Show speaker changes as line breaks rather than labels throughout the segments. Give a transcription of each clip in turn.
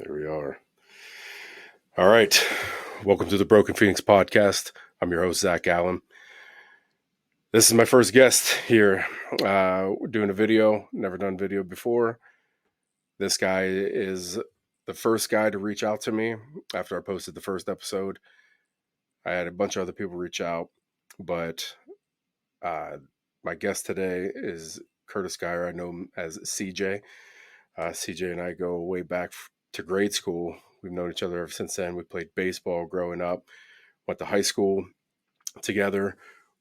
There we are. All right. Welcome to the Broken Phoenix podcast. I'm your host, Zach Allen. This is my first guest here. We're doing a video, never done video before. This guy is the first guy to reach out to me after I posted the first episode. I had a bunch of other people reach out, but my guest today is Curtis Geyer. I know him as CJ. CJ and I go way back to grade school. We've known each other ever since then. We played baseball growing up, went to high school together.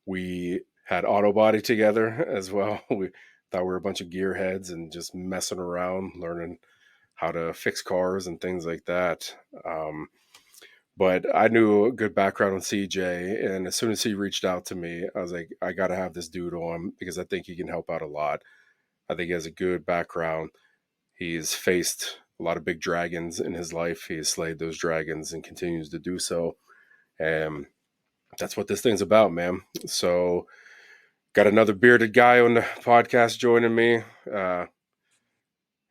We had auto body together as well. We thought we were a bunch of gearheads and just messing around, learning how to fix cars and things like that. But I knew a good background on CJ, and as soon as he reached out to me, I was like, I got to have this dude on because I think he can help out a lot. I think he has a good background. He's faced a lot of big dragons in his life. He has slayed those dragons and continues to do so. And that's what this thing's about, man. So, got another bearded guy on the podcast joining me.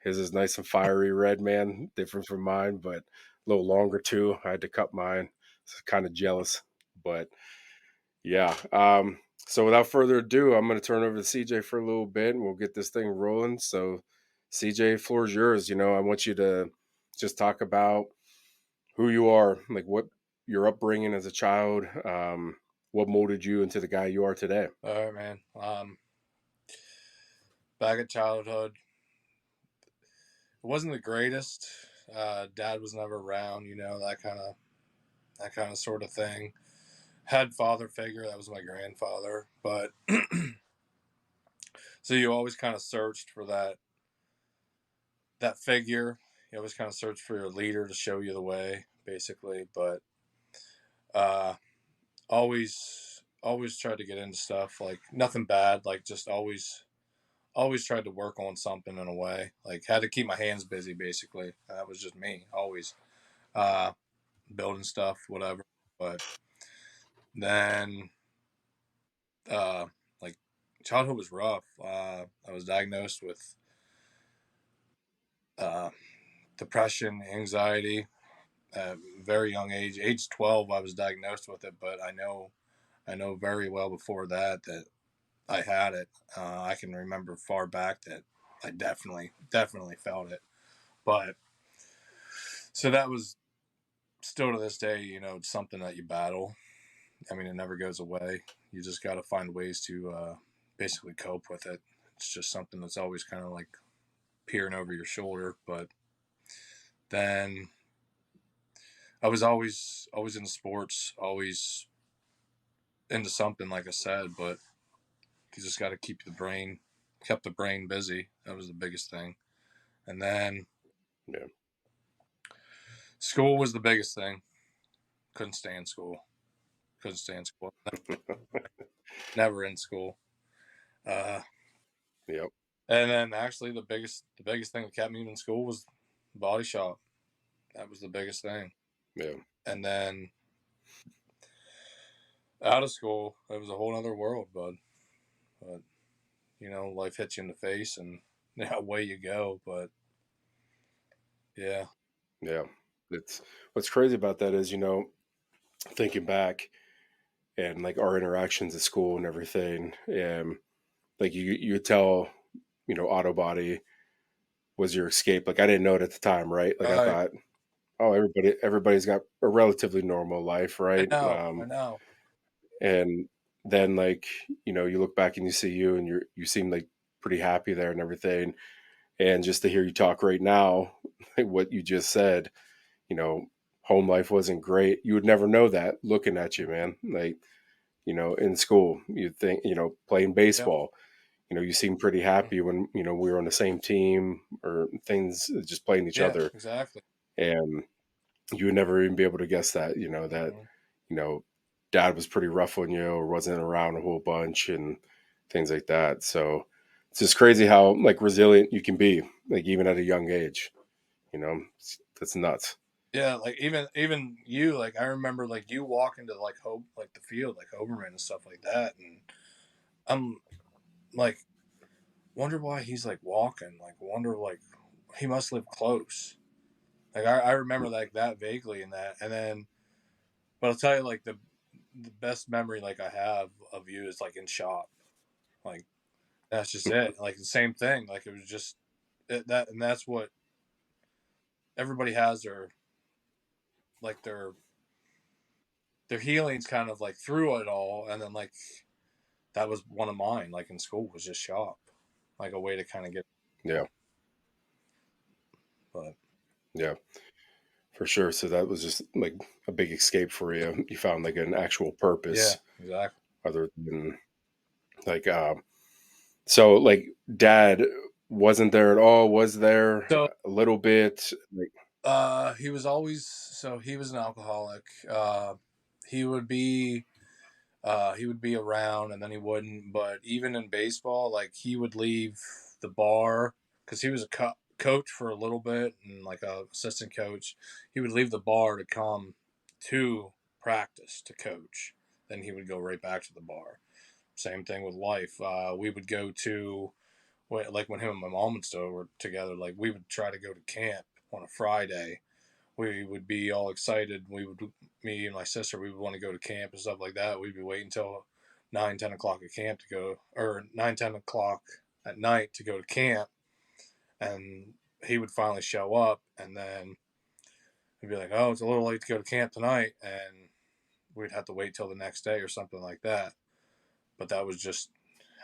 His is nice and fiery red, man. Different from mine, but a little longer too. I had to cut mine. So kind of jealous, but yeah. So without further ado, I'm going to turn over to CJ for a little bit, and we'll get this thing rolling. So, CJ, floor is yours. I want you to just talk about who you are, like what your upbringing as a child, what molded you into the guy you are today.
All right, man. Back at childhood, it wasn't the greatest. Dad was never around, that kind of sort of thing. Had father figure, that was my grandfather, but so you always kind of searched for that figure. You always kind of searched for your leader to show you the way, basically. But uh, always tried to get into stuff like nothing bad, like just always tried to work on something in a way. Like had to keep my hands busy basically. That was just me. Always uh building stuff, whatever. But then uh like childhood was rough. I was diagnosed with uh depression, anxiety at a very young age. Age 12 I was diagnosed with it, but I know very well before that I had it. I can remember far back that I definitely felt it. But so that was still to this day, it's something that you battle. I mean, it never goes away. You just got to find ways to basically cope with it. It's just something that's always kind of like peering over your shoulder. But then I was always into sports, always into something, like I said. But you just got to kept the brain busy. That was the biggest thing. And then
Yeah.
school was the biggest thing. Couldn't stand school. Couldn't stand school. Never in school. Uh,
Yep.
And then actually the biggest thing that kept me in school was body shop. That was the biggest thing.
Yeah.
And then out of school, it was a whole other world, bud. But life hits you in the face, and away you go. But yeah,
Yeah. It's what's crazy about that is, thinking back and like our interactions at school and everything, and like you tell, auto body was your escape. Like I didn't know it at the time, right? Like I
I
thought, oh, everybody's got a relatively normal life,
I
right?
know, I know.
And then like, you look back and you see you and you seem like pretty happy there and everything. And just to hear you talk right now, like what you just said, you know, home life wasn't great. You would never know that looking at you, man. Like, in school, you'd think, playing
Yep.
baseball, you seem pretty happy when, we were on the same team or things, just playing each
Yeah,
other.
exactly.
And you would never even be able to guess that,
Mm-hmm.
you know, dad was pretty rough on you or wasn't around a whole bunch and things like that. So it's just crazy how like resilient you can be, like even at a young age, that's nuts.
Yeah, like even you, like I remember like you walking to like Hope, like the field, like Oberman and stuff like that, and I'm like, wonder why he's like walking. Like wonder like he must live close. Like I remember like that vaguely in that, and then, but I'll tell you like the best memory like I have of you is like in shop, like that's just it. Like the same thing. Like it was just that, and that's what everybody has their like their healings kind of like through it all, and then like that was one of mine. Like in school was just shop, like a way to kind of get.
Yeah.
But
Yeah. For sure. So that was just like a big escape for you. You found like an actual
yeah,
purpose
exactly.
other than like so like dad wasn't there at all, was there
So
a little bit like
he was always so he was an alcoholic. He would be he would be around and then he wouldn't. But even in baseball, like he would leave the bar because he was a coach for a little bit and like a assistant coach. He would leave the bar to come to practice to coach. Then he would go right back to the bar. Same thing with life. We would go to like when him and my mom and still were together. Like we would try to go to camp on a Friday. We would be all excited. We would, me and my sister, we would want to go to camp and stuff like that. We'd be waiting until 9, 10 o'clock at camp to go, or 9, 10 o'clock at night to go to camp. And he would finally show up, and then we'd be like, "Oh, it's a little late to go to camp tonight," and we'd have to wait till the next day or something like that. But that was just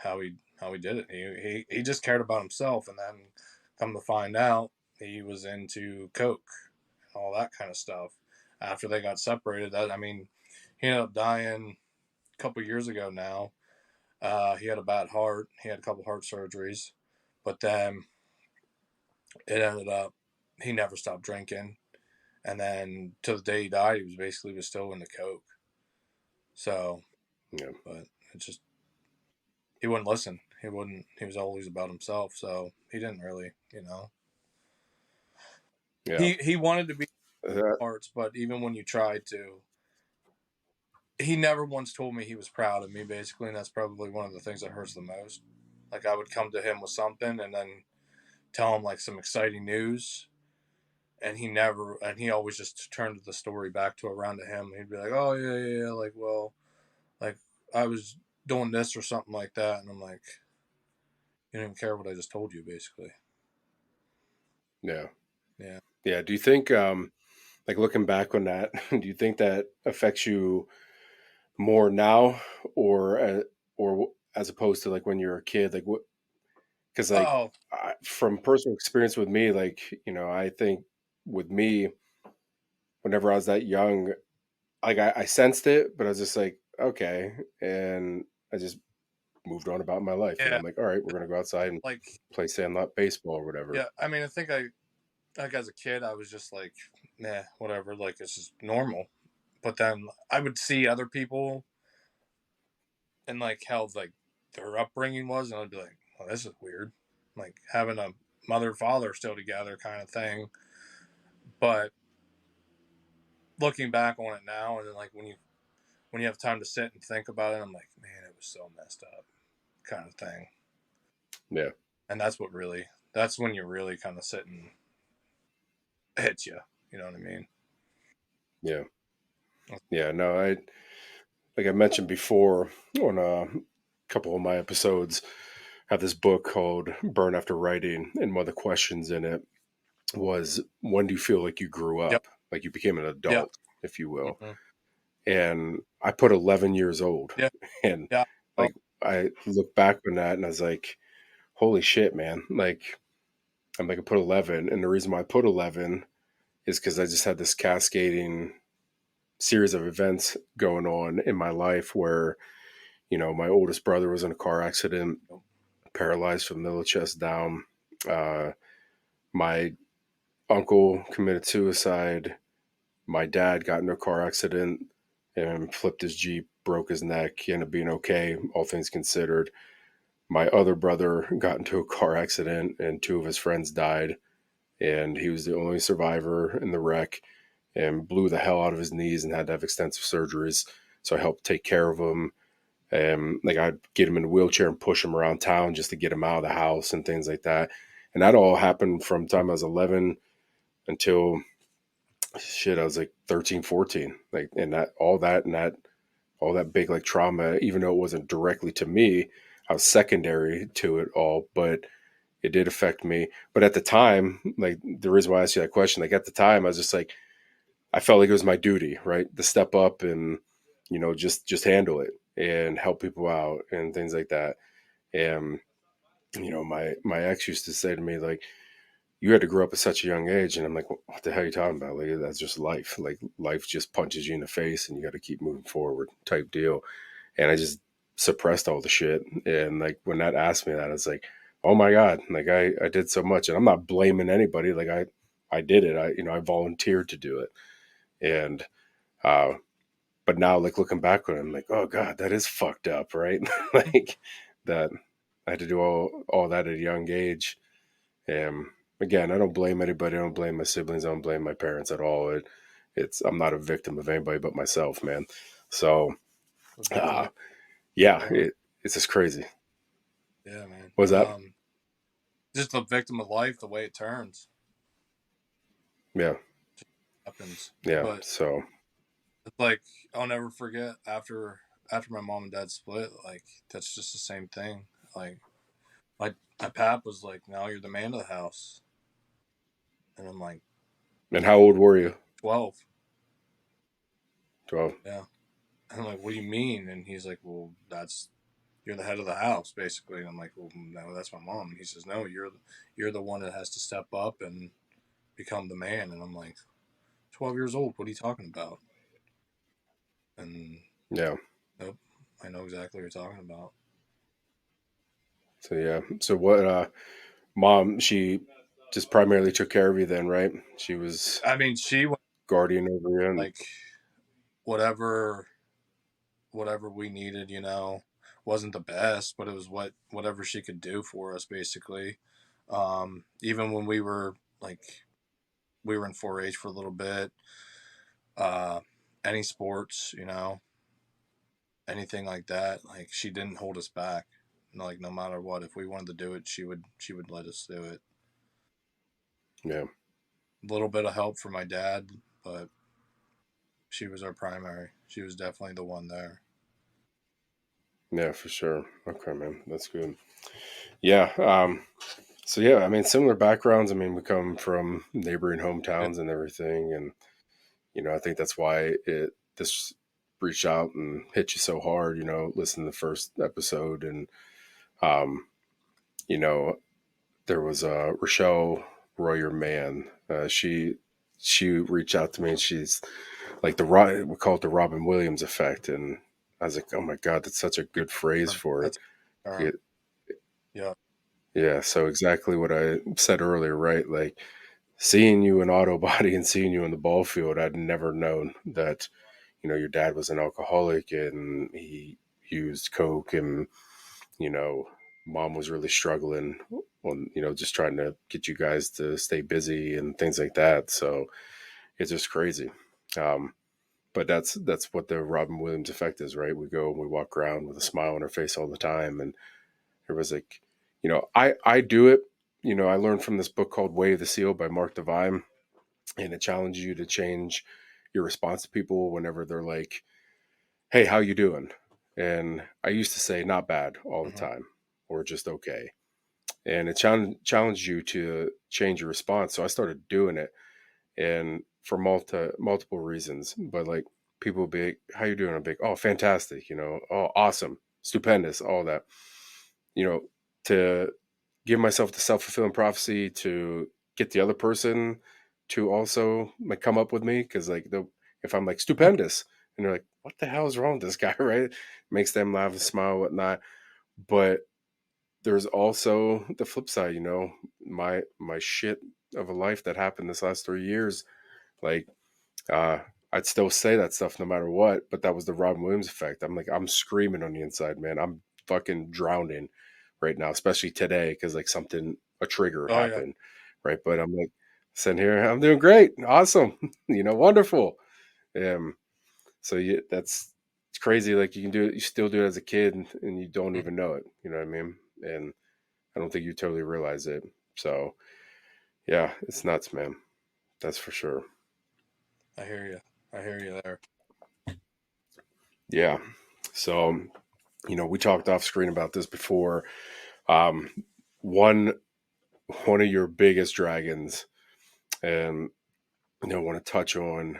how he did it. He just cared about himself, and then come to find out, he was into coke all that kind of stuff. After they got separated, that I mean, he ended up dying a couple years ago now. He had a bad heart. He had a couple heart surgeries, but then it ended up he never stopped drinking, and then to the day he died, he was still into coke. So,
yeah.
but it just he wouldn't listen. He wouldn't. He was always about himself. So he didn't really,
Yeah.
He wanted to be
That,
arts, but even when you tried to, he never once told me he was proud of me, basically, and that's probably one of the things that hurts the most. Like I would come to him with something and then tell him like some exciting news, and he always just turned the story back to around to him. He'd be like, "Oh yeah, yeah, yeah," like, well, like I was doing this or something like that, and I'm like, you don't even care what I just told you, basically.
yeah.
Yeah.
Yeah. Do you think like looking back on that, do you think that affects you more now or as opposed to like when you were a kid like what because like
Oh
from personal experience with me like I think with me whenever I was that young like I sensed it but I was just like okay and I just moved on about my life
yeah,
I'm like all right we're gonna go outside and
like
play sandlot baseball or whatever.
yeah. I mean, I think I like as a kid, I was just like, nah, whatever. Like this is normal. But then I would see other people and like how like their upbringing was, and I'd be like, "Oh, this is weird." Like having a mother and father still together, kind of thing. But looking back on it now, and then like when you have time to sit and think about it, I'm like, man, it was so messed up, kind of thing.
Yeah.
And that's when you really kind of sit and hits you. You know what I mean?
Yeah. Yeah, no, I like I mentioned before on a couple of my episodes I have this book called Burn After Writing and one of the questions in it was when do you feel like you grew
Yep.
up, like you became an
Yep.
adult, if you will?
Mm-hmm.
And I put 11 years old,
Yeah.
and
Yeah. Oh,
like I look back on that and I was like, holy shit, man! Like I'm like I put 11, and the reason why I put 11 is because I just had this cascading series of events going on in my life where my oldest brother was in a car accident, paralyzed from the middle chest down. Uh, my uncle committed suicide. My dad got in a car accident and flipped his Jeep, broke his neck. He ended up being okay, all things considered. My other brother got into a car accident and two of his friends died. And he was the only survivor in the wreck and blew the hell out of his knees and had to have extensive surgeries. So I helped take care of him. And like I'd get him in a wheelchair and push him around town just to get him out of the house and things like that. And that all happened from the time I was 11 until shit, I was like 13, 14, like, and all that big like trauma, even though it wasn't directly to me, I was secondary to it all, but it did affect me. But at the time, like the reason why I asked you that question, like at the time, I was just like, I felt like it was my duty, right, to step up and just handle it and help people out and things like that. And my ex used to say to me like, you had to grow up at such a young age, and I'm like, what the hell are you talking about? Like that's just life. Like life just punches you in the face, and you got to keep moving forward, type deal. And I just suppressed all the shit. And like when that asked me that, I was like, oh my god, like I did so much, and I'm not blaming anybody. Like I did it. I volunteered to do it, and uh, but now like looking back on it, I'm like, oh god, that is fucked up, right? Like that I had to do all that at a young age. And again, I don't blame anybody. I don't blame my siblings. I don't blame my parents at all. It's I'm not a victim of anybody but myself, man. So
A
uh,
victim.
yeah,
Yeah.
it's just crazy.
Yeah, man.
What's that?
Just a victim of life, the way it turns
Yeah,
happens.
yeah.
But
So
it's like I'll never forget after my mom and dad split. Like that's just the same thing. Like my pap was like, "Now you're the man of the house," and I'm like,
and how old were you?
12.
12.
Yeah. And I'm like, "What do you mean?" And he's like, "Well, that's you're the head of the house, basically." And I'm like, "Well, no, that's my mom." And he says, "No, you're the one that has to step up and become the man." And I'm like, 12 years old. What are you talking about? And
Yeah.
nope, I know exactly what you're talking about.
So yeah. So what? Mom, she just primarily took care of you then, right? She was
I mean, she went
guardian over you, and
like whatever whatever we needed, wasn't the best, but it was whatever she could do for us, basically. Even when we were in 4-H for a little bit, uh, any sports, anything like that, like she didn't hold us back. Like no matter what, if we wanted to do it, she would let us do it.
yeah,
A little bit of help from my dad, but she was our primary. She was definitely the one there.
yeah, for sure. Okay, man, that's good. Yeah. So yeah, I mean, similar backgrounds. I mean, we come from neighboring
Yeah.
hometowns and everything, and I think that's why it this reached out and hit you so hard. Listen to the first episode, and um, you know, there was Rochelle Royer Mann. She reached out to me, and she's like we call it the Robin Williams effect, and I was like, oh my god, that's such a good phrase for
That's a term.
it.
Yeah.
Yeah, so exactly what I said earlier, right? Like seeing you in auto body and seeing you in the ball field, I'd never known that your dad was an alcoholic and he used coke, and you know mom was really struggling on just trying to get you guys to stay busy and things like that. So it's just crazy. um but that's what the Robin Williams effect is, right? We go and we walk around with a smile on our face all the time, and it was like, I do it. I learned from this book called Way of the Seal by Mark Devine, and it challenges you to change your response to people whenever they're like, hey, how you doing? And I used to say not bad all the
Hmm.
time, or just okay. And it challenged you to change your response. So I started doing it, and for multiple reasons. But like people would be like, how you doing? I'm like, oh, fantastic. Oh, awesome, stupendous, all that. You know, to give myself the self fulfilling prophecy to get the other person to also like come up with me, because like if I'm like stupendous and they're like, what the hell is wrong with this guy, right? Makes them laugh and smile, whatnot. But there's also the flip side. My shit of a life that happened this last 3 years. Like uh, I'd still say that stuff no matter what, but that was the Robin Williams effect. I'm like, I'm screaming on the inside, man. I'm fucking drowning right now, especially today, because like a trigger
Oh yeah.
happened, right? But I'm like, sitting here, I'm doing great, awesome, wonderful. Um, so it's crazy. Like you can do it, you still do it as a kid, and you don't
Mhm.
even know it. You know what I mean? And I don't think you totally realize it. So yeah, it's nuts, man. That's for sure.
I hear you. I hear you there.
Yeah. So, we talked off screen about this before. Um, one one of your biggest dragons, and want to touch on.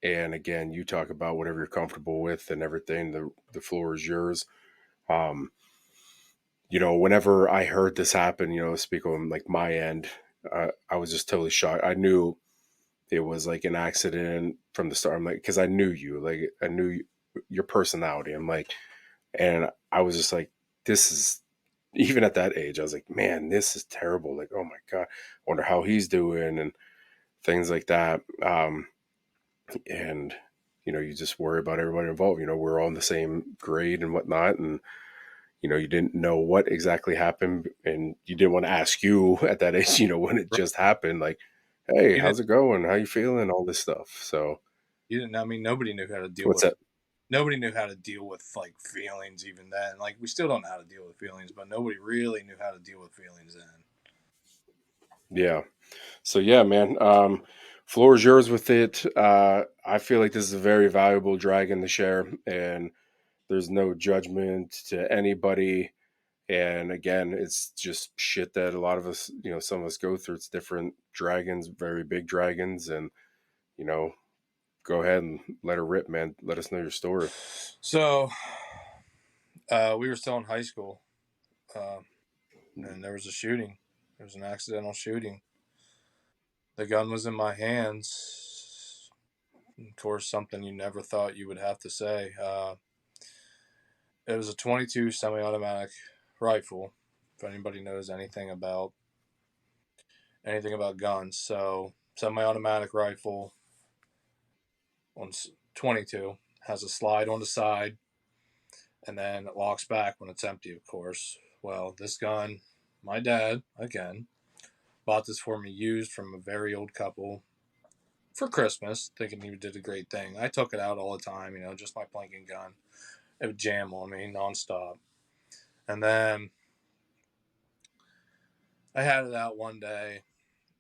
And again, you talk about whatever you're comfortable with and everything. The floor is yours. Um, whenever I heard this happen, speak on like my end, I was just totally shocked. I knew it was like an accident from the start. I'm like, because I knew you, like I knew your personality. I'm like, and I was just like, this is even at that age. I was like, man, this is terrible. Like, oh my god, I wonder how he's doing and things like that. And you just worry about everybody involved. We're all in the same grade and whatnot, and you didn't know what exactly happened, and you didn't want to ask you at that age, when it
Right.
just happened, like, hey,
You didn't.
how's it going? How you feeling? All this stuff. So,
You didn't. I mean, nobody knew how to deal
what's
with.
that?
Nobody knew how to deal with like feelings even then. Like we still don't know how to deal with feelings, but nobody really knew how to deal with feelings then.
Yeah. So yeah, man. Floor is yours with it. I feel like this is a very valuable dragon to share, and there's no judgment to anybody. And again, it's just shit that a lot of us, some of us go through. It's different dragons, very big dragons, and you know, go ahead and let her rip, man. Let us know your story.
So we were still in high school, uh, and there was a shooting. There was an accidental shooting. The gun was in my hands. Of course, something you never thought you would have to say. It was a 22 semi-automatic rifle. If anybody knows anything about guns, so semi-automatic rifle on 22 has a slide on the side, and then it locks back when it's empty. Of course. Well, this gun, my dad again bought this for me used from a very old couple for Christmas, thinking he did a great thing. I took it out all the time, just my blinking gun. It would jam on me nonstop. And then I had it out one day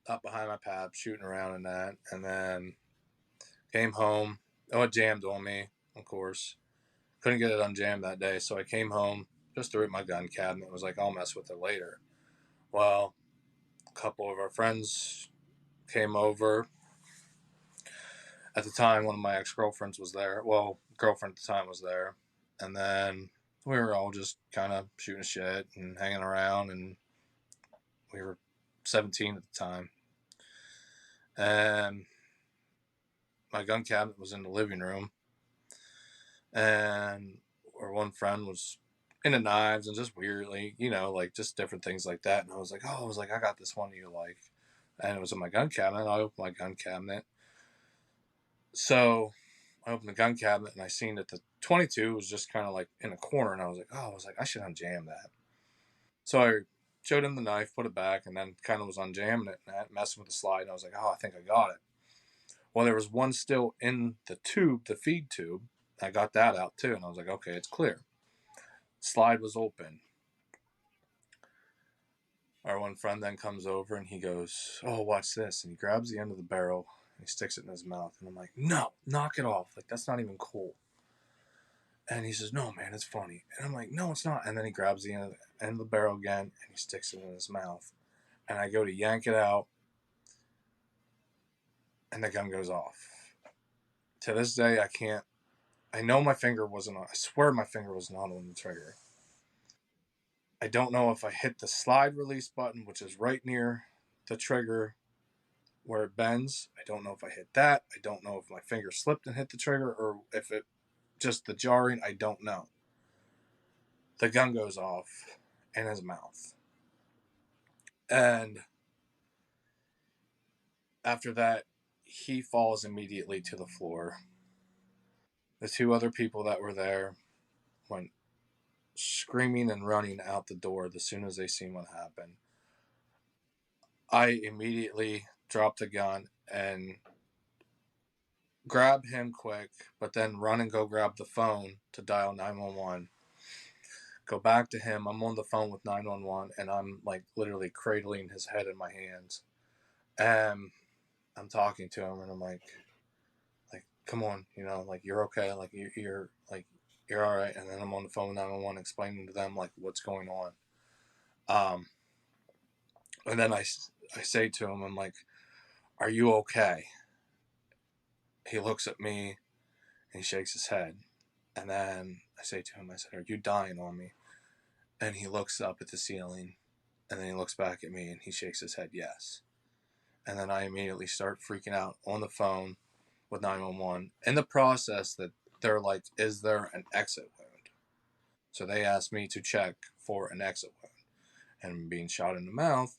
up behind my pap, shooting around in that, and then came home. Oh, it jammed on me, of course. Couldn't get it unjammed that day, so I came home, just threw it in my gun cabinet. Was like, I'll mess with it later. Well, a couple of our friends came over. At the time, one of my ex-girlfriends was there. Well, girlfriend at the time was there. And then we were all just kind of shooting shit and hanging around, and we were 17 at the time. And my gun cabinet was in the living room, and our one friend was into knives and just weirdly, like just different things like that. And I got this one you like, and it was in my gun cabinet. I opened my gun cabinet, so I opened the gun cabinet and I seen that the 22 was just kind of like in a corner, and I should unjam that. So I showed him the knife, put it back, and then kind of was unjamming it and messing with the slide. And I was like, oh, I think I got it. Well, there was one still in the tube, the feed tube. I got that out too, and I was like, okay, it's clear. Slide was open. Our one friend then comes over and he goes, oh, watch this. And he grabs the end of the barrel and he sticks it in his mouth. And I'm like, no, knock it off. Like, that's not even cool. And he says, no, man, it's funny. And I'm like, no, it's not. And then he grabs the end of the barrel again and he sticks it in his mouth. And I go to yank it out, and the gun goes off. To this day, I can't. I know my finger wasn't on. I swear my finger was not on the trigger. I don't know if I hit the slide release button, which is right near the trigger where it bends. I don't know if I hit that. I don't know if my finger slipped and hit the trigger, or if it just the jarring. I don't know. The gun goes off in his mouth. And after that, he falls immediately to the floor. The two other people that were there went screaming and running out the door as soon as they seen what happened. I immediately dropped the gun and grab him quick, but then run and go grab the phone to dial 911. Go back to him. I'm on the phone with 911, and I'm like literally cradling his head in my hands. And I'm talking to him, and I'm like, come on, like you're okay, like you're like you're all right. And then I'm on the phone 911 explaining to them like what's going on. Um, and then I say to him, I'm like, "Are you okay?" He looks at me and he shakes his head. And then I say to him, I said, "Are you dying on me?" And he looks up at the ceiling, and then he looks back at me and he shakes his head, yes. And then I immediately start freaking out on the phone with 911. In the process, that they're like, "Is there an exit wound?" So they asked me to check for an exit wound. And being shot in the mouth,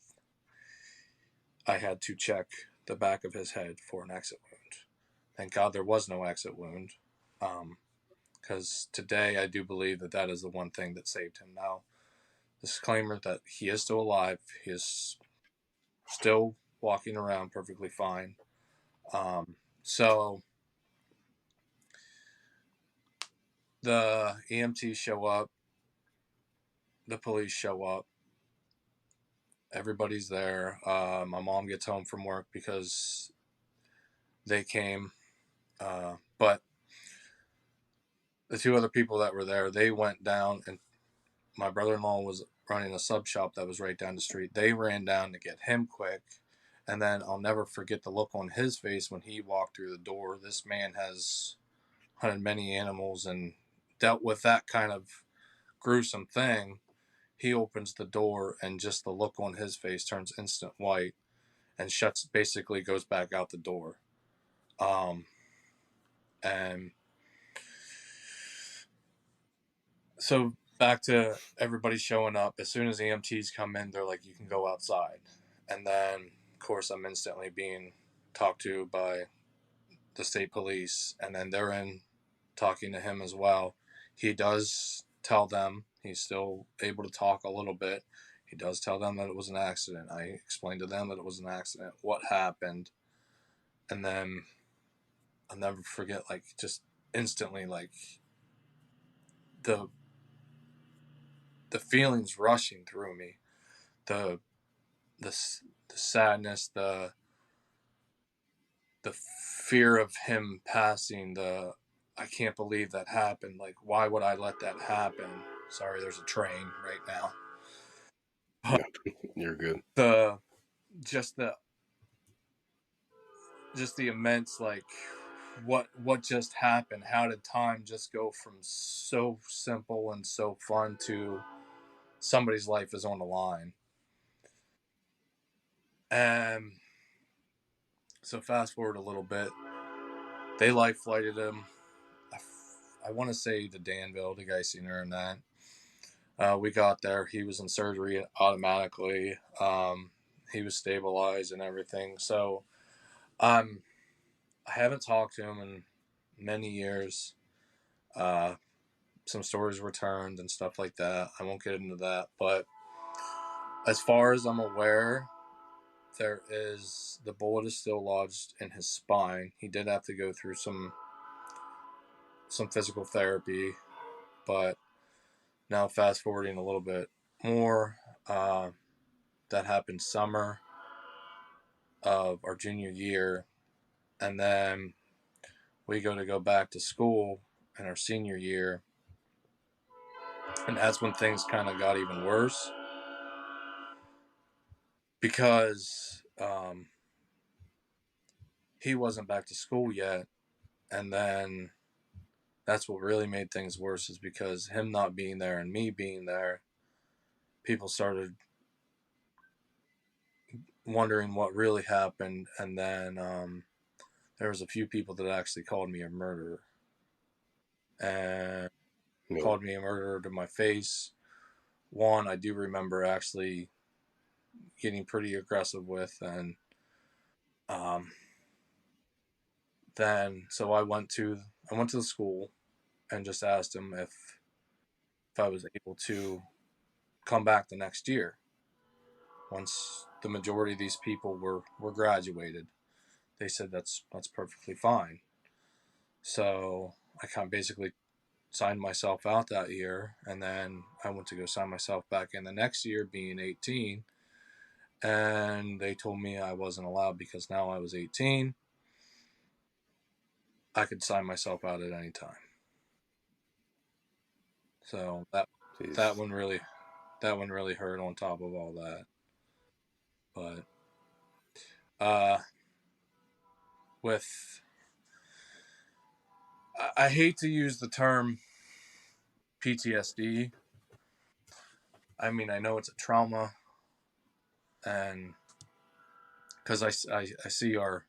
I had to check the back of his head for an exit wound. Thank God there was no exit wound. Because today I do believe that that is the one thing that saved him. Now, disclaimer that he is still alive. He is still walking around perfectly fine. So the EMTs show up, the police show up, everybody's there. My mom gets home from work because they came. But the two other people that were there, they went down, and my brother-in-law was running a sub shop that was right down the street. They ran down to get him quick. And then I'll never forget the look on his face when he walked through the door. This man has hunted many animals and dealt with that kind of gruesome thing. He opens the door, and just the look on his face turns instant white and shuts, basically goes back out the door. And so back to everybody showing up. As soon as EMTs come in, they're like, "You can go outside." And then, of course, I'm instantly being talked to by the state police, and then they're in talking to him as well. He does tell them, he's still able to talk a little bit. He does tell them that it was an accident. I explained to them that it was an accident, what happened. And then I'll never forget, like, just instantly, like, the the feelings rushing through me, the the, the sadness, the fear of him passing, the I can't believe that happened. Like, why would I let that happen? Sorry, there's a train right now. But
Yeah, you're good.
the just the just the immense, like, what just happened? How did time just go from so simple and so fun to somebody's life is on the line? And so fast forward a little bit, they life flighted him. I want to say to Danville, the Geisinger, and that. We got there. He was in surgery automatically. He was stabilized and everything. So um, I haven't talked to him in many years. Uh, some stories returned and stuff like that. I won't get into that. But as far as I'm aware, the bullet is still lodged in his spine. He did have to go through some physical therapy, but now fast forwarding a little bit more, uh, that happened summer of our junior year, and then we go back to school in our senior year, and that's when things kind of got even worse because he wasn't back to school yet, and then that's what really made things worse is because him not being there and me being there, people started wondering what really happened, and then there was a few people that actually called me a murderer and
No,
called me a murderer to my face. One I do remember actually getting pretty aggressive with, and um, then so I went to the school and just asked him if I was able to come back the next year once the majority of these people were graduated. They said that's perfectly fine. So I kind of basically signed myself out that year, and then I went to go sign myself back in the next year, being 18, and they told me I wasn't allowed because now I was 18. I could sign myself out at any time. So that
Jeez.
one really that one really hurt on top of all that. But uh, with I hate to use the term PTSD. I mean, I know it's a trauma, and because I see our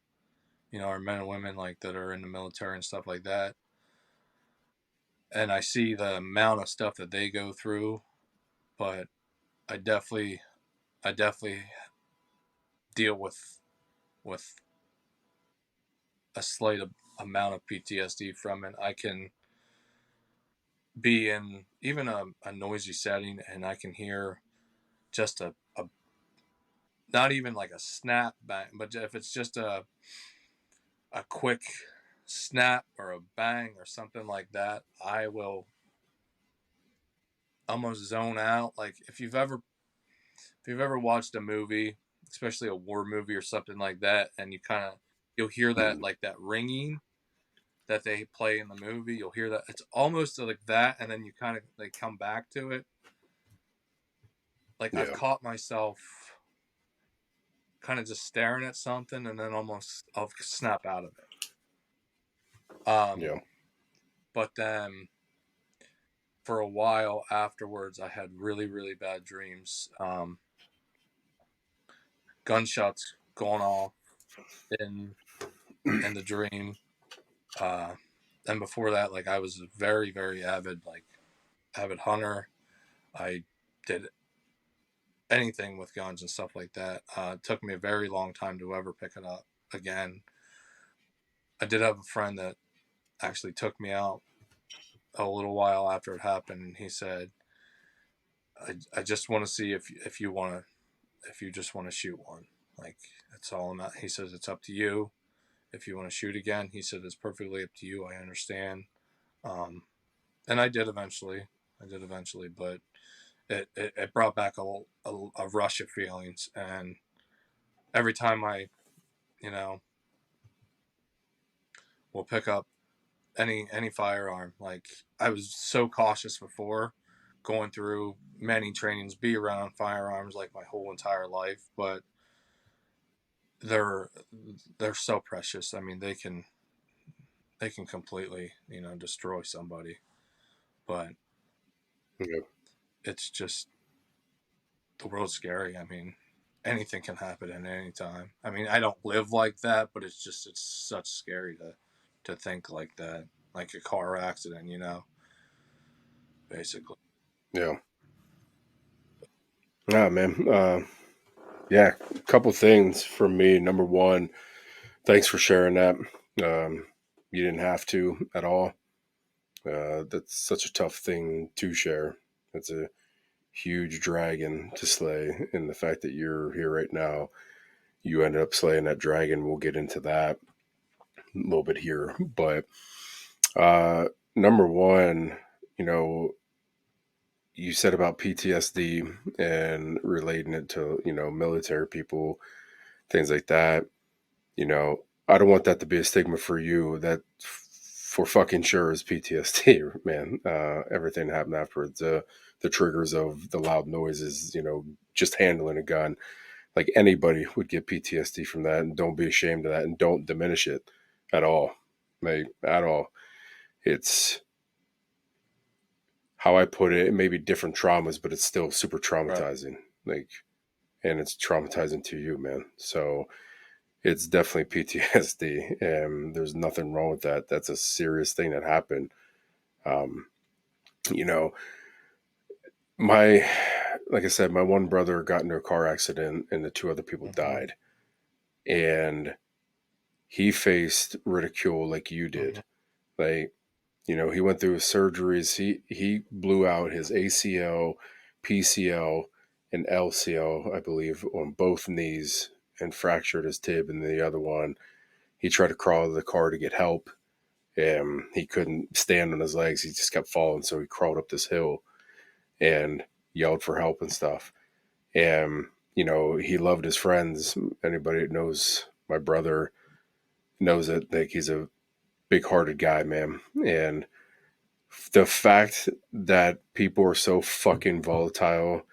our men and women like that are in the military and stuff like that, and I see the amount of stuff that they go through. But I definitely I definitely deal with a slight amount of PTSD from it. I can be in even a noisy setting and I can hear just a not even like a snap bang, but if it's just a quick snap or a bang or something like that, I will almost zone out. Like if you've ever watched a movie, especially a war movie or something like that, and you'll hear that like that ringing that they play in the movie. You'll hear that it's almost like that, and then you kind of they come back to it. Like I've
Yeah.
caught myself kind of just staring at something, and then almost I'll snap out of it.
Yeah.
But then for a while afterwards, I had really bad dreams. Gunshots going off in in the dream. Uh, and before that, like I was a very avid avid hunter. I did anything with guns and stuff like that. It took me a very long time to ever pick it up again. I did have a friend that actually took me out a little while after it happened, and he said, I just want to see if you want to if you just want to shoot one. Like that's all I'm at. He says it's up to you. If you want to shoot again, he said it's perfectly up to you. I understand. Um, and I did eventually. I did eventually, but it brought back a rush of feelings. And every time I, you know, will pick up any firearm, like I was so cautious before going through many trainings, be around firearms like my whole entire life, but they're they're so precious. I mean, they can completely destroy somebody, but
Yeah.
it's just the world's scary. I mean, anything can happen at any time. I mean, I don't live like that, but it's such scary to think like that, like a car accident, basically.
Yeah. Ah, man. Yeah. A couple things for me. Number one, thanks for sharing that. Um, you didn't have to at all. That's such a tough thing to share. It's a huge dragon to slay. And the fact that you're here right now, you ended up slaying that dragon. We'll get into that a little bit here. But uh, number one, you know, you said about PTSD and relating it to, military people, things like that. I don't want that to be a stigma for you. That for fucking sure is PTSD, man. Everything that happened afterwards, the triggers of the loud noises, just handling a gun. Like anybody would get PTSD from that, and don't be ashamed of that, and don't diminish it at all, like at all. It's how I put it. It may be different traumas, but it's still super
Right.
traumatizing. Like, and it's traumatizing to you, man. So it's definitely PTSD, and there's nothing wrong with that. That's a serious thing that happened. Um, you know, my like I said, my one brother got into a car accident, and the two other people
Mm-hmm.
died, and he faced ridicule like you
Mm-hmm.
did. Like, he went through his surgeries. He blew out his ACL, PCL, and LCL, I believe, on both knees, and fractured his tib in the other one. He tried to crawl to the car to get help. He couldn't stand on his legs. He just kept falling. So he crawled up this hill and yelled for help and stuff. And, he loved his friends. Anybody that knows my brother knows that like he's a big hearted guy, man. And the fact that people are so fucking volatile,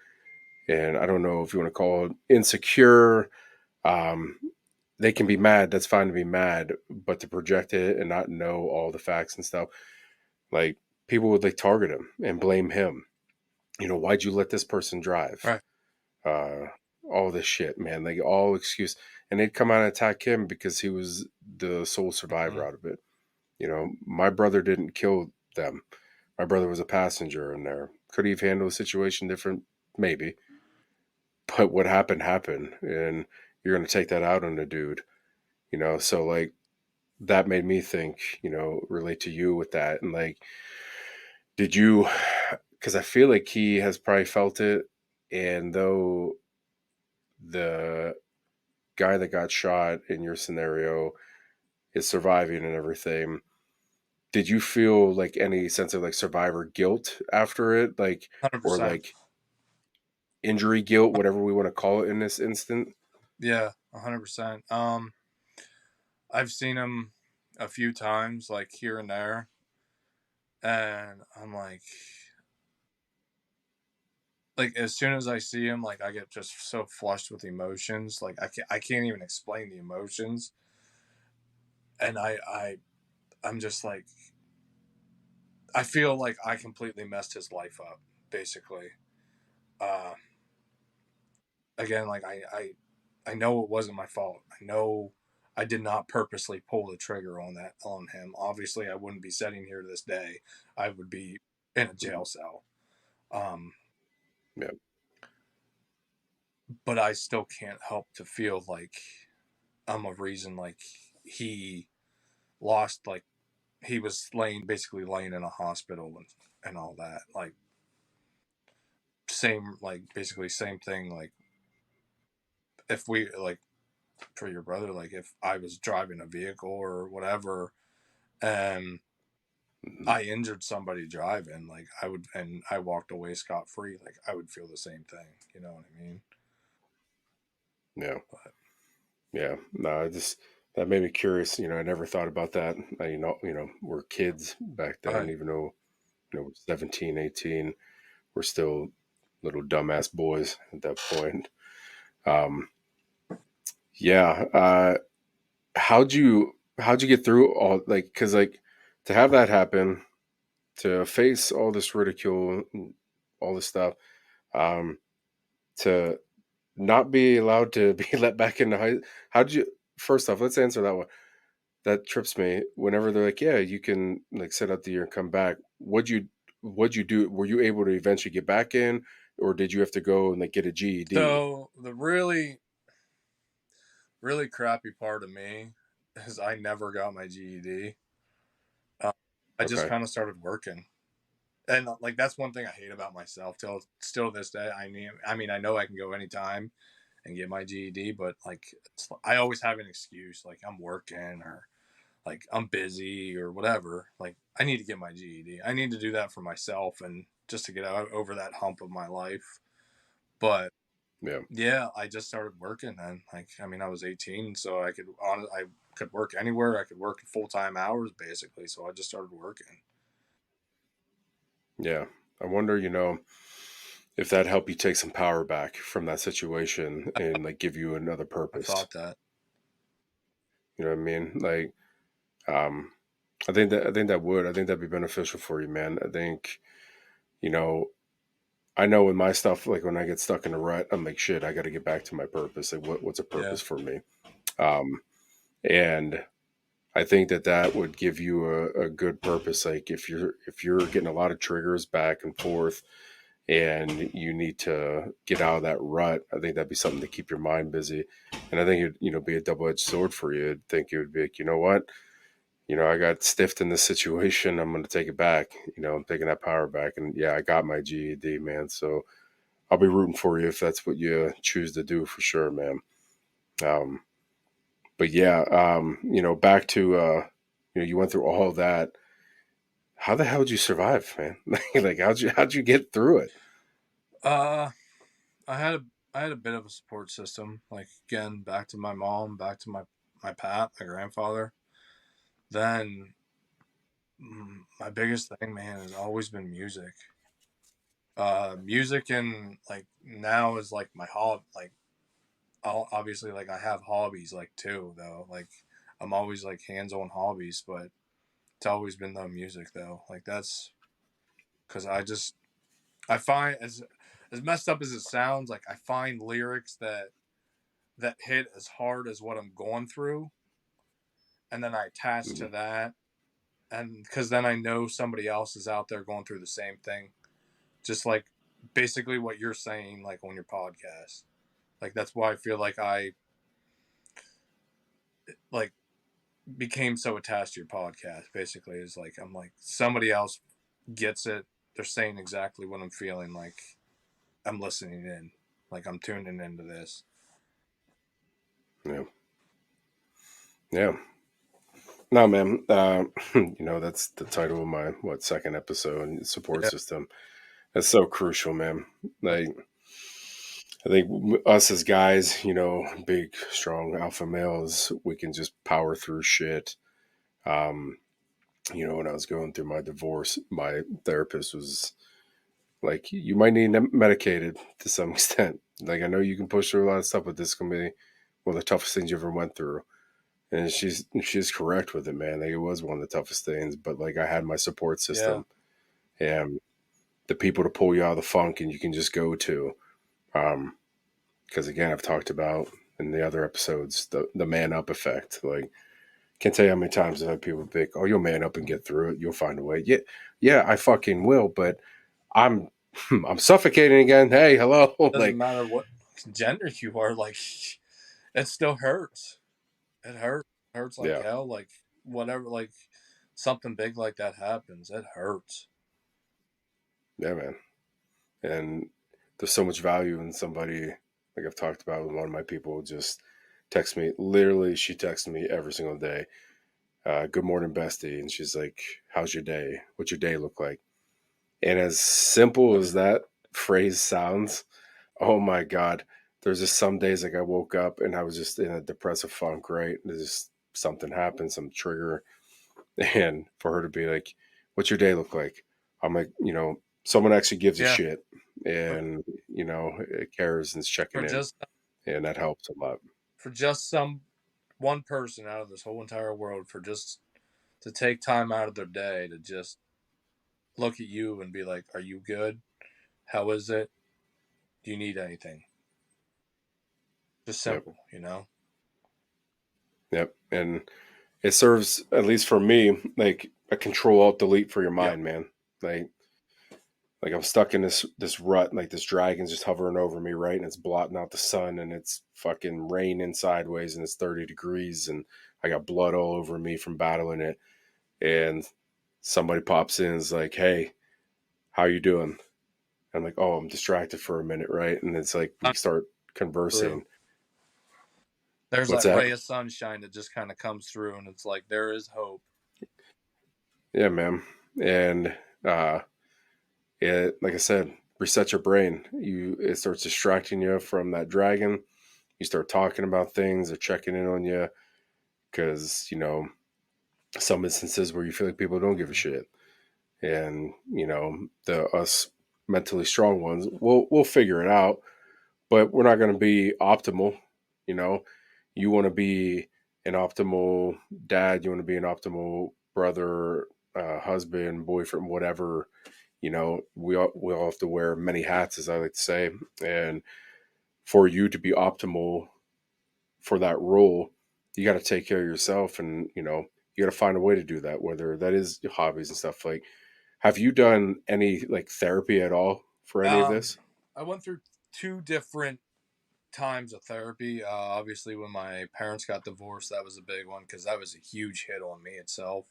and I don't know if you want to call it insecure, um, they can be mad. That's fine to be mad, but to project it and not know all the facts and stuff, like people would like target him and blame him. You know, why'd you let this person drive?
Right.
Uh, all this shit, man. Like all excuse, and they'd come out and attack him because he was the sole survivor
Mhm.
out of it. You know, my brother didn't kill them. My brother was a passenger in there. Could he have handled the situation different? Maybe. But what happened happened, and you're going to take that out on the dude. You know, so like that made me think. You know, relate to you with that, and like, did you? Because I feel like he has probably felt it, and though the guy that got shot in your scenario is surviving and everything, did you feel like any sense of like survivor guilt after it, like, or
100%.
like injury guilt, whatever we want to call it in this instant?
Yeah, 100%. I've seen him a few times, like here and there, and I'm like as soon as I see him, like I get just so flushed with emotions. Like I can't even explain the emotions, and I'm just like I feel like I completely messed his life up, basically. Uh, Again, like I know it wasn't my fault. I know I did not purposely pull the trigger on that on him. Obviously, I wouldn't be sitting here to this day. I would be in a jail cell. Um,
Yeah.
but I still can't help to feel like I'm a reason. Like he lost. Like he was basically laying in a hospital and all that. Like same, like basically same thing. Like if we like for your brother, like if I was driving a vehicle or whatever and
Mhm.
I injured somebody driving, like I would, and I walked away scot free, like I would feel the same thing. You know what I mean?
Yeah.
But
Yeah. No, I just, that made me curious. You know, I never thought about that. We're kids back then,
right,
even though, we're 17, 18, we're still little dumbass boys at that point. Um, yeah. How'd you get through all, like, because like to have that happen, to face all this ridicule, all this stuff, um, to not be allowed to be let back into high. How'd you? First off, let's answer that one. That trips me. Whenever they're like, "Yeah, you can like set out the year and come back." What'd you do? Were you able to eventually get back in, or did you have to go and like get a GED?
so the really crappy part of me is I never got my GED. Uh, I just
Okay.
kind of started working, and like that's one thing I hate about myself till still this day. I mean, I know I can go anytime and get my GED, but like I always have an excuse, like I'm working or like I'm busy or whatever. Like I need to get my GED. I need to do that for myself and just to get over that hump of my life. But
Yeah.
yeah, I just started working then. Like I mean, I was 18, so I could work anywhere. I could work full-time hours basically. So I just started working.
Yeah. I wonder, if that helped you take some power back from that situation and like give you another
I
purpose.
thought that.
You know what I mean? Like, um, I think that'd be beneficial for you, man. I think, you know, I know with my stuff, like when I get stuck in a rut, I'm like, shit, I got to get back to my purpose. Like, what's a
Yeah.
purpose for me? Um, and I think that would give you a good purpose. Like if you're getting a lot of triggers back and forth, and you need to get out of that rut, I think that'd be something to keep your mind busy. And I think it'd be a double edged sword for you. I'd think it would be like, you know what, I got stiffed in this situation. I'm going to take it back. I'm taking that power back. And yeah, I got my GED, man. So I'll be rooting for you if that's what you choose to do for sure, man. Um, but yeah, back to, you went through all of that. How the hell did you survive, man? Like, how'd you get through it?
Uh, I had a I had a bit of a support system. Like again, back to my mom, back to my grandfather. Then My biggest thing, man, has always been music. Music, and like now is like my hobby. Like, obviously, like I have hobbies like too, though. Like I'm always like hands-on hobbies, but it's always been the music though. Like that's because I find, as messed up as it sounds, like I find lyrics that hit as hard as what I'm going through, and then I attach to
Mm,
that, and because then I know somebody else is out there going through the same thing, just like basically what you're saying, like on your podcast. Like that's why I feel like I like became so attached to your podcast. Basically, is like I'm like somebody else gets it. They're saying exactly what I'm feeling. Like I'm listening in. Like I'm tuning into this.
yeah, yeah. No, man. That's the title of my second episode, support
Yeah,
system. That's so crucial, man. Like, I think us as guys, big, strong alpha males, we can just power through shit. Um, when I was going through my divorce, my therapist was like, "You might need medicated to some extent. Like, I know you can push through a lot of stuff, but this can be one of the toughest things you ever went through." And she's correct with it, man. Like, it was one of the toughest things, but like I had my support
yeah,
system and the people to pull you out of the funk, and you can just go to. Because again, I've talked about in the other episodes the man up effect. Like, can't tell you how many times I've had people be like, "Oh, you'll man up and get through it. You'll find a way." Yeah, yeah, I fucking will. But I'm I'm suffocating again. Hey, hello.
doesn't
Like,
matter what gender you are. Like it still hurts. It hurts. It hurts like
yeah,
hell. Like whatever. Like something big like that happens. It hurts.
yeah, man. And there's so much value in somebody, like I've talked about with one of my people, just text me. Literally, she texts me every single day. Good morning, bestie. And she's like, "How's your day? What's your day look like?" And as simple as that phrase sounds, oh my God, there's just some days like I woke up and I was just in a depressive funk, right? There's just something happened, some trigger. And for her to be like, "What's your day look like?" I'm like, someone actually gives a
Yeah.
shit
For,
and, it cares and is
for
checking in.
just
And that helps a lot.
for just some one person out of this whole entire world, for just to take time out of their day to just look at you and be like, "Are you good? How is it? Do you need anything?" Just
Yep.
simple, you know.
Yep. And it serves, at least for me, like a control alt delete for your
Yep.
mind, man. Like, like I'm stuck in this rut, like this dragon's just hovering over me, right? And it's blotting out the sun and it's fucking raining sideways and it's 30 degrees and I got blood all over me from battling it. And somebody pops in and is like, "Hey, how you doing?" I'm like, "Oh, I'm distracted for a minute," right? And it's like we
I'm
start
through.
conversing.
There's
What's
that
that?
ray of sunshine that just kind of comes through, and it's like there is hope.
Yeah, man. And it, like I said, reset your brain. It starts distracting you from that dragon. You start talking about things or checking in on you because some instances where you feel like people don't give a shit, and the us mentally strong ones, we'll figure it out, but we're not going to be optimal. You know, you want to be an optimal dad, you want to be an optimal brother, husband, boyfriend, whatever. We all have to wear many hats, as I like to say, and for you to be optimal for that role, you got to take care of yourself, and you got to find a way to do that. Whether that is hobbies and stuff. Like, have you done any like therapy at all for any of
Um,
this?
I went through two different times of therapy. Obviously, when my parents got divorced, that was a big one because that was a huge hit on me itself.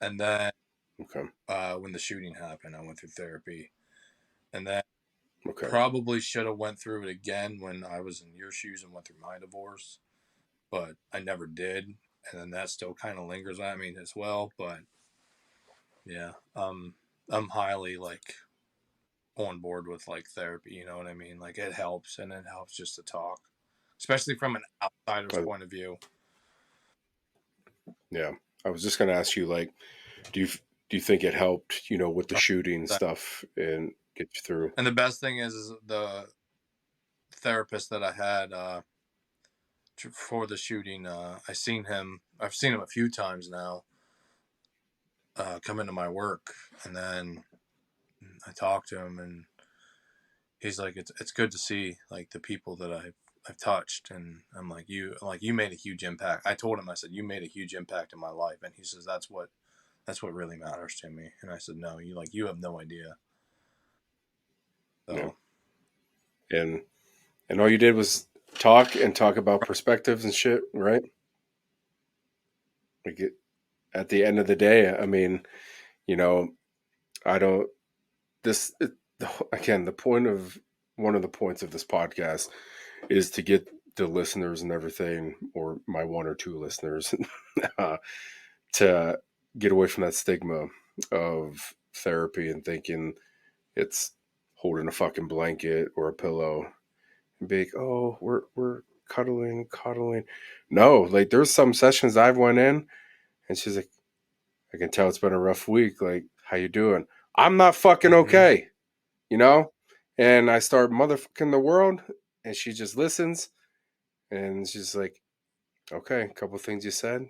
And then
Okay.
when the shooting happened, I went through therapy, and then
Okay.
probably should have went through it again when I was in your shoes and went through my divorce, but I never did. And then that still kind of lingers at me as well. But yeah, I'm highly like on board with like therapy. You know what I mean? Like it helps, and it helps just to talk, especially from an outsider's
Uh,
point of view.
yeah. I was just gonna ask you, like, Do you do you think it helped, with the shooting stuff and get you through?
And the best thing is the therapist that I had for the shooting. I've seen him a few times now. Come into my work, and then I talk to him, and he's like, it's good to see like the people that I've touched, and I'm like, you made a huge impact. I told him, I said, you made a huge impact in my life, and he says that's what really matters to me. And I said, no, you have no idea.
Yeah.
So
And all you did was talk about perspectives and shit, right? Like at the end of the day, I mean, you know, I don't this it, again, the point of one of the points of this podcast is to get the listeners and everything, or my one or two listeners, uh, to get away from that stigma of therapy and thinking it's holding a fucking blanket or a pillow and be like, oh, we're cuddling. No, like there's some sessions I've went in and she's like, I can tell it's been a rough week. Like, how you doing? I'm not fucking
mm-hmm.
okay, you know? And I start motherfucking the world and she just listens and she's like, okay, a couple things you said.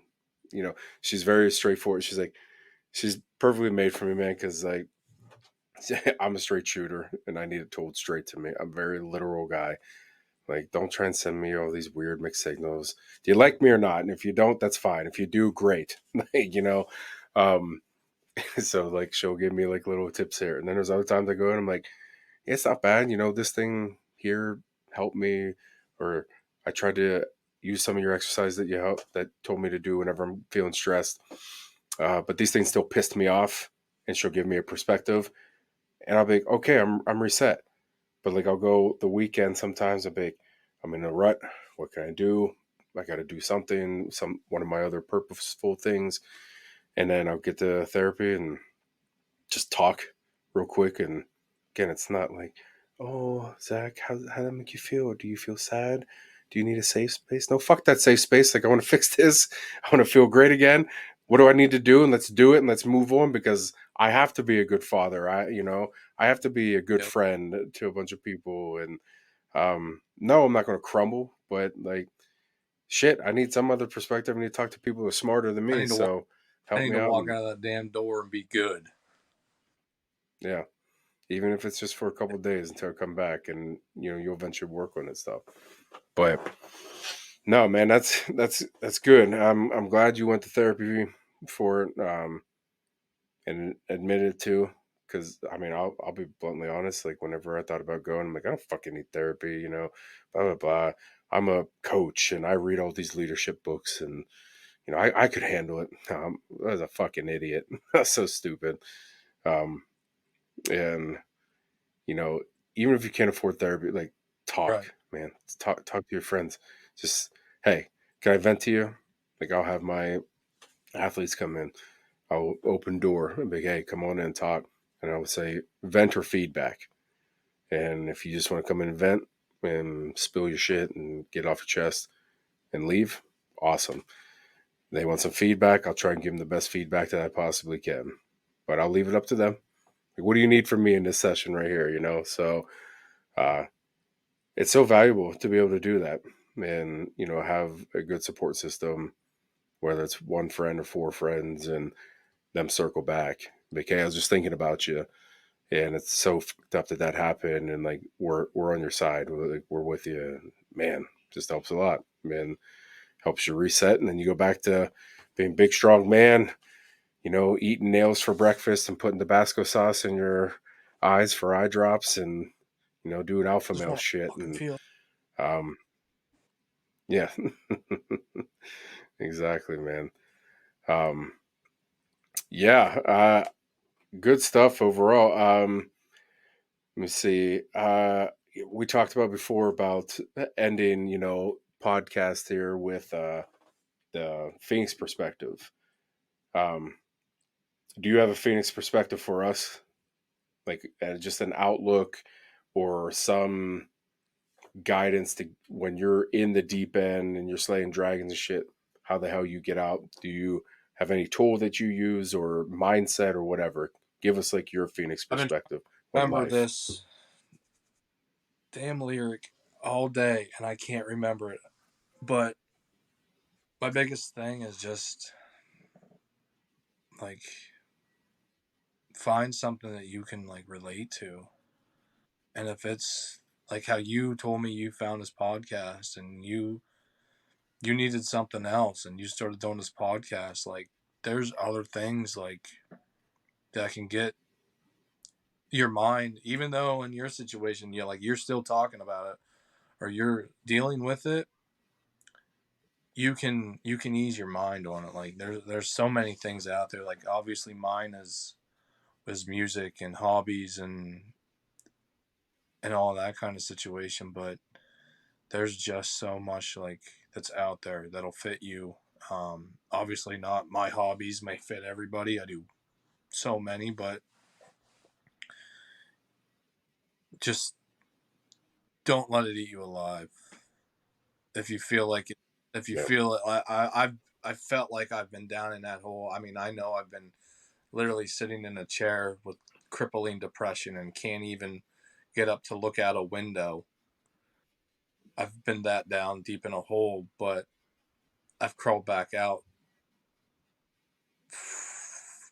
She's very straightforward. She's perfectly made for me, man, because like I'm a straight shooter and I need it told straight to me. I'm a very literal guy. Like, don't try and send me all these weird mixed signals. Do you like me or not? And if you don't, that's fine. If you do, great. Like, um, so like she'll give me like little tips here. And then there's other times I go and I'm like, yeah, it's not bad. This thing here helped me, or I tried to use some of your exercise that told me to do whenever I'm feeling stressed. But these things still pissed me off, and she'll give me a perspective, and I'll be like, okay, I'm reset. But like I'll go the weekend sometimes. I'll be like, I'm in a rut. What can I do? I got to do something. One of my other purposeful things, and then I'll get to therapy and just talk real quick. And again, it's not like, oh, Zach, how that make you feel? Do you feel sad? Do you need a safe space? No, fuck that safe space. Like, I want to fix this. I want to feel great again. What do I need to do? And let's do it and let's move on, because I have to be a good father. I have to be a good
Yep.
friend to a bunch of people. And no, I'm not going to crumble, but like, shit, I need some other perspective. I need to talk to people who are smarter than
I
me.
need to walk.
So
I
help
need
me
to
out.
walk
And
out of that damn door and be good.
yeah. Even if it's just for a couple of days until I come back, and you'll eventually work on it stuff. But no, man, that's good. I'm glad you went to therapy for it, and admitted to, because I mean I'll be bluntly honest. Like whenever I thought about going, I'm like, I don't fucking need therapy, blah blah blah. I'm a coach and I read all these leadership books, and I could handle it. I was a fucking idiot. That's so stupid. Um, and you know, even if you can't afford therapy, like talk,
Right.
man. Talk to your friends. Just, hey, can I vent to you? Like I'll have my athletes come in. I'll open door and be, hey, come on in and talk. And I would say vent or feedback. And if you just want to come in and vent and spill your shit and get off your chest and leave, awesome. They want some feedback, I'll try and give them the best feedback that I possibly can. But I'll leave it up to them. Like, what do you need from me in this session right here? So uh, it's so valuable to be able to do that, and have a good support system, whether it's one friend or four friends, and them circle back like, hey, I was just thinking about you, and it's so fucked up that happened, and like we're on your side, we're with you. Man, just helps a lot, man. Helps you reset, and then you go back to being big strong man, eating nails for breakfast and putting Tabasco sauce in your eyes for eye drops, and doing alpha
Just
male
want to
shit.
fucking
And
feel.
um yeah. Exactly, man. Um, yeah, good stuff overall. Let me see. We talked about before about ending, podcast here with the Phoenix perspective. Um, do you have a Phoenix perspective for us, like just an outlook or some guidance to when you're in the deep end and you're slaying dragons and shit? How the hell you get out? Do you have any tool that you use or mindset or whatever. Give us like your Phoenix
I've been
perspective on
remember
life.
this damn lyric all day and I can't remember it. But my biggest thing is just like find something that you can like relate to. And if it's like how you told me you found this podcast and you needed something else and you started doing this podcast, like there's other things like that can get your mind, even though in your situation you're still talking about it or you're dealing with it, you can ease your mind on it. Like there's so many things out there. Like obviously mine is music and hobbies and all that kind of situation, but there's just so much like that's out there that'll fit you. Obviously not my hobbies may fit everybody. I do so many, but just don't let it eat you alive. If you feel like it, if you
Yeah.
feel it, I've felt like I've been down in that hole. I mean, I know I've been literally sitting in a chair with crippling depression and can't even get up to look out a window. I've been that down deep in a hole, but I've crawled back out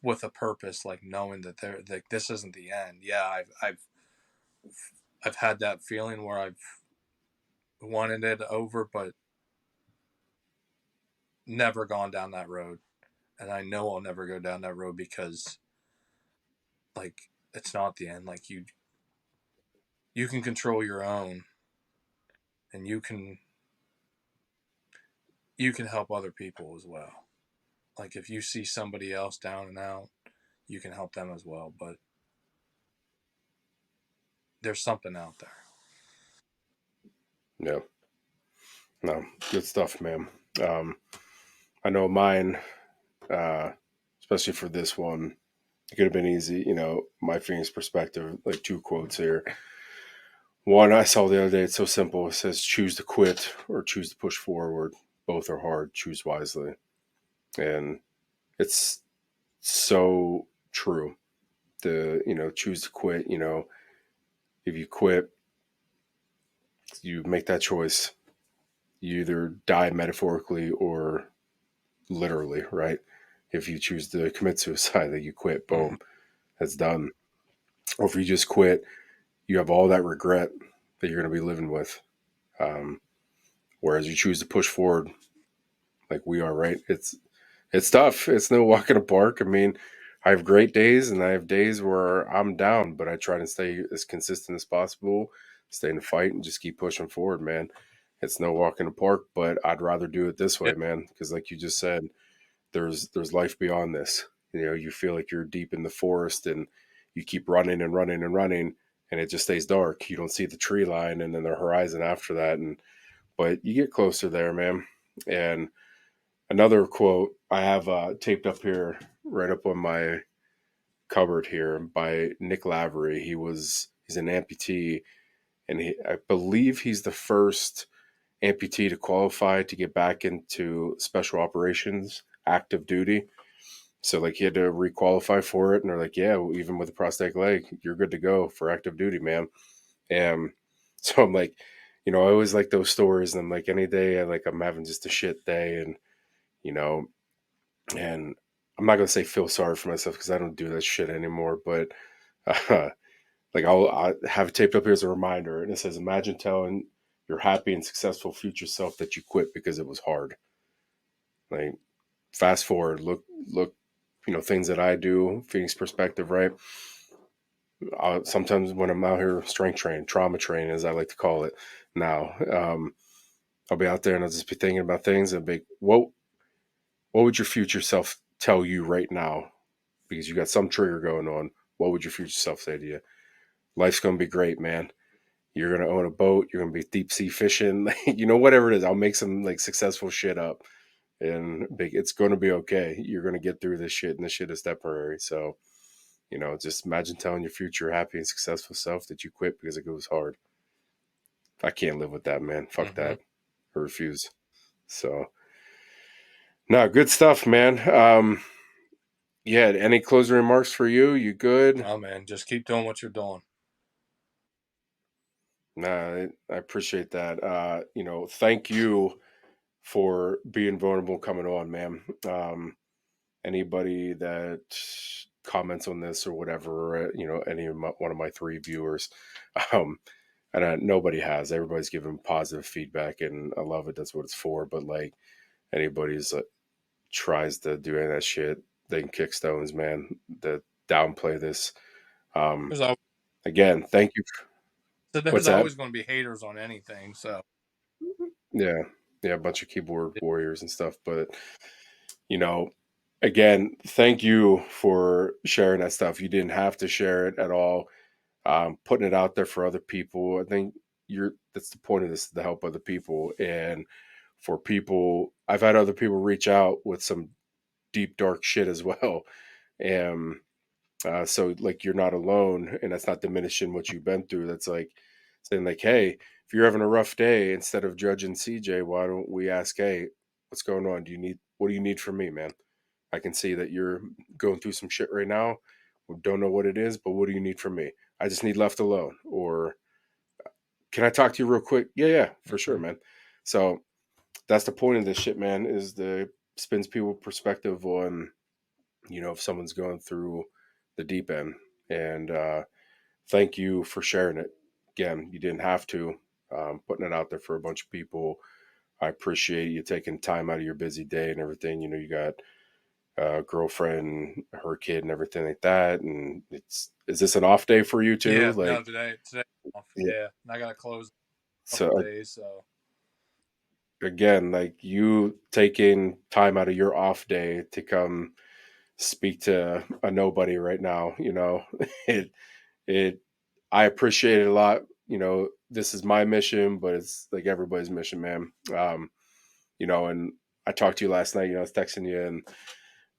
with a purpose, like knowing that like this isn't the end. Yeah, I've had that feeling where I've wanted it over, but never gone down that road. And I know I'll never go down that road because like it's not the end. Like you can control your own and you can help other people as well. Like if you see somebody else down and out, you can help them as well. But there's something out there.
Yeah. No, good stuff, man. Um, I know mine, uh, especially for this one, it could have been easy. My Phoenix perspective, like two quotes here. One I saw the other day, it's so simple. It says, choose to quit or choose to push forward. Both are hard. Choose wisely. And it's so true. Choose to quit. If you quit, you make that choice. You either die metaphorically or literally, right? If you choose to commit suicide, that you quit,
Mm-hmm.
boom, that's done. Or if you just quit, you have all that regret that you're going to be living with. Um, Whereas you choose to push forward, like we are, right? It's tough. It's no walk in the park. I mean, I have great days and I have days where I'm down, but I try to stay as consistent as possible, stay in the fight, and just keep pushing forward, man. It's no walk in the park, but I'd rather do it this
Yeah.
way, man. Because, like you just said, there's life beyond this. You feel like you're deep in the forest and you keep running and running and running, and it just stays dark. You don't see the tree line and then the horizon after that, and but you get closer there, man. And another quote I have taped up here, right up on my cupboard here, by Nick Lavery. He's an amputee, and I believe he's the first amputee to qualify to get back into special operations, active duty. So like he had to requalify for it, and they're like, yeah, even with a prosthetic leg, you're good to go for active duty, man. And so I'm like, I always like those stories, and I'm like, any day I'm having just a shit day, and you know, and I'm not gonna say feel sorry for myself because I don't do that shit anymore, but uh, like I'll have it taped up here as a reminder, and it says, imagine telling your happy and successful future self that you quit because it was hard. Like fast forward, look, things that I do, Phoenix perspective, right? Sometimes when I'm out here strength training, trauma training, as I like to call it now, I'll be out there and I'll just be thinking about things and be, what would your future self tell you right now? Because you got some trigger going on. What would your future self say to you? Life's going to be great, man. You're going to own a boat. You're going to be deep sea fishing. Whatever it is, I'll make some like successful shit up and it's going to be okay. You're going to get through this shit and this shit is temporary. So, just imagine telling your future happy and successful self that you quit because it goes hard. I can't live with that, man. Fuck
Mm-hmm.
that. I refuse. So, No, good stuff, man. Yeah, any closing remarks for you? You good?
Oh man, just keep doing what you're doing.
Nah, I appreciate that. Thank you for being vulnerable coming on, man. Anybody that comments on this or whatever, any of one of my three viewers, um, and nobody has. Everybody's giving positive feedback, and I love it. That's what it's for. But like anybody's tries to do any of that shit, they can kick stones, man. To downplay this. Um,
There's always,
Again, thank you.
so there's
What's that?
always going to be haters on anything. So
Yeah, yeah, a bunch of keyboard warriors and stuff. But you know, again, thank you for sharing that stuff. You didn't have to share it at all. Putting it out there for other people. I think that's the point of this, to help other people. And for people, I've had other people reach out with some deep dark shit as well. And so like you're not alone, and that's not diminishing what you've been through. That's like saying like, hey, if you're having a rough day, instead of judging CJ, why don't we ask, hey, what's going on? What do you need from me, man? I can see that you're going through some shit right now. We don't know what it is, but what do you need from me? I just need left alone. Or can I talk to you real quick? Yeah, yeah, for sure,
mhm.
man. So that's the point of this shit, man, is the spins people perspective on, if someone's going through the deep end. And thank you for sharing it. Again, you didn't have to, putting it out there for a bunch of people. I appreciate you taking time out of your busy day and everything. You got a girlfriend, her kid, and everything like that. And is this an off day for you too?
Yeah, no,
Like,
today off.
yeah.
Yeah, and I got to close a
So
couple days. So
again, like you taking time out of your off day to come speak to a nobody right now, it it I appreciate it a lot. This is my mission, but it's like everybody's mission, man. And I talked to you last night. I was texting you, and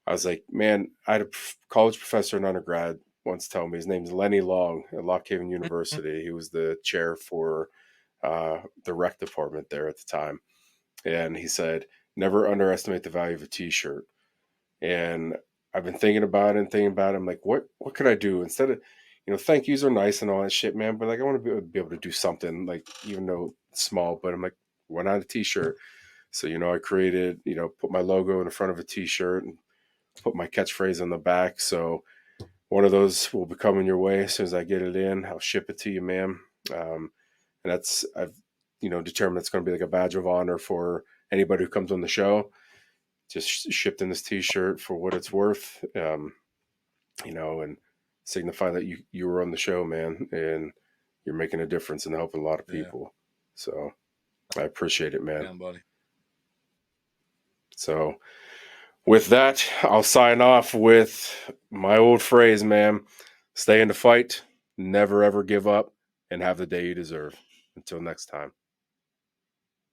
I was like, man, I had a college professor in undergrad once tell me, his name's Lenny Long at Lock Haven University. He was the chair for the rec department there at the time, and he said, never underestimate the value of a T-shirt. And I've been thinking about it and thinking about it. I'm like, what could I do instead of, thank yous are nice and all that shit, man. But like, I want to be able to do something, like, even though it's small. But I'm like, why not a T-shirt? So I created, put my logo in the front of a T-shirt and put my catchphrase on the back. So one of those will be coming your way as soon as I get it in. I'll ship it to you, ma'am. And I've determined it's going to be like a badge of honor for anybody who comes on the show. Just shipped in this T-shirt for what it's worth, and signify that you were on the show, man, and you're making a difference and helping a lot of
yeah,
people. So I appreciate it, man.
yeah, buddy.
So with that, I'll sign off with my old phrase, man. Stay in the fight, never ever give up, and have the day you deserve. Until next time.